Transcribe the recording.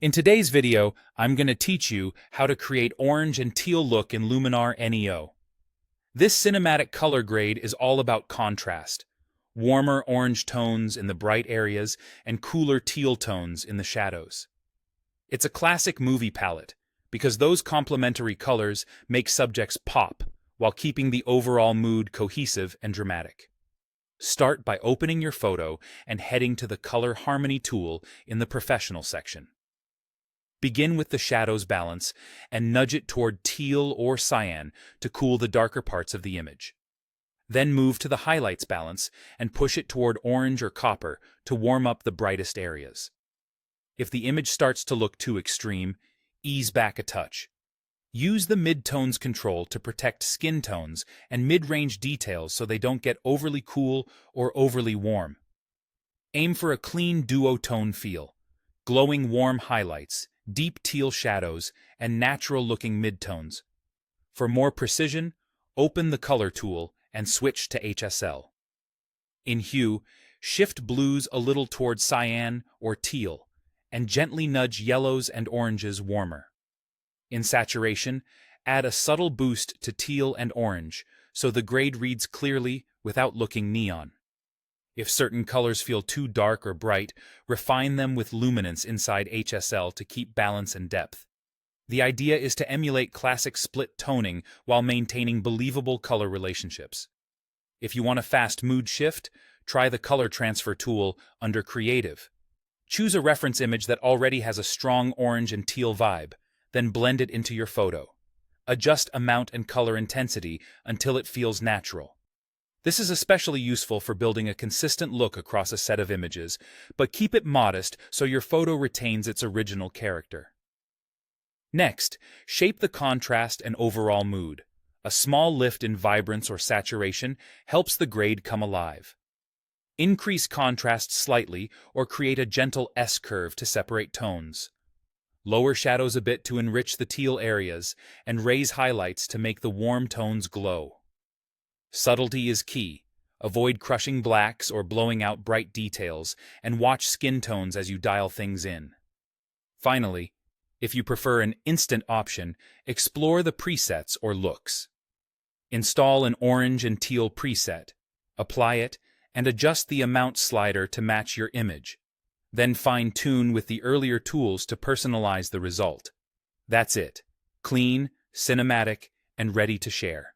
In today's video, I'm going to teach you how to create orange and teal look in Luminar NEO. This cinematic color grade is all about contrast, warmer orange tones in the bright areas and cooler teal tones in the shadows. It's a classic movie palette, because those complementary colors make subjects pop while keeping the overall mood cohesive and dramatic. Start by opening your photo and heading to the Color Harmony tool in the Professional section. Begin with the shadows balance and nudge it toward teal or cyan to cool the darker parts of the image. Then move to the highlights balance and push it toward orange or copper to warm up the brightest areas. If the image starts to look too extreme, ease back a touch. Use the mid-tones control to protect skin tones and mid-range details so they don't get overly cool or overly warm. Aim for a clean duotone feel, glowing warm highlights, deep teal shadows, and natural-looking midtones. For more precision, open the Color tool and switch to HSL. In hue, shift blues a little toward cyan or teal, and gently nudge yellows and oranges warmer. In saturation, add a subtle boost to teal and orange so the grade reads clearly without looking neon. If certain colors feel too dark or bright, refine them with luminance inside HSL to keep balance and depth. The idea is to emulate classic split toning while maintaining believable color relationships. If you want a fast mood shift, try the Color Transfer tool under Creative. Choose a reference image that already has a strong orange and teal vibe, then blend it into your photo. Adjust amount and color intensity until it feels natural. This is especially useful for building a consistent look across a set of images, but keep it modest so your photo retains its original character. Next, shape the contrast and overall mood. A small lift in vibrance or saturation helps the grade come alive. Increase contrast slightly or create a gentle S-curve to separate tones. Lower shadows a bit to enrich the teal areas, and raise highlights to make the warm tones glow. Subtlety is key. Avoid crushing blacks or blowing out bright details, and watch skin tones as you dial things in. Finally, if you prefer an instant option, explore the presets or looks. Install an orange and teal preset, apply it, and adjust the amount slider to match your image. Then fine-tune with the earlier tools to personalize the result. That's it. Clean, cinematic, and ready to share.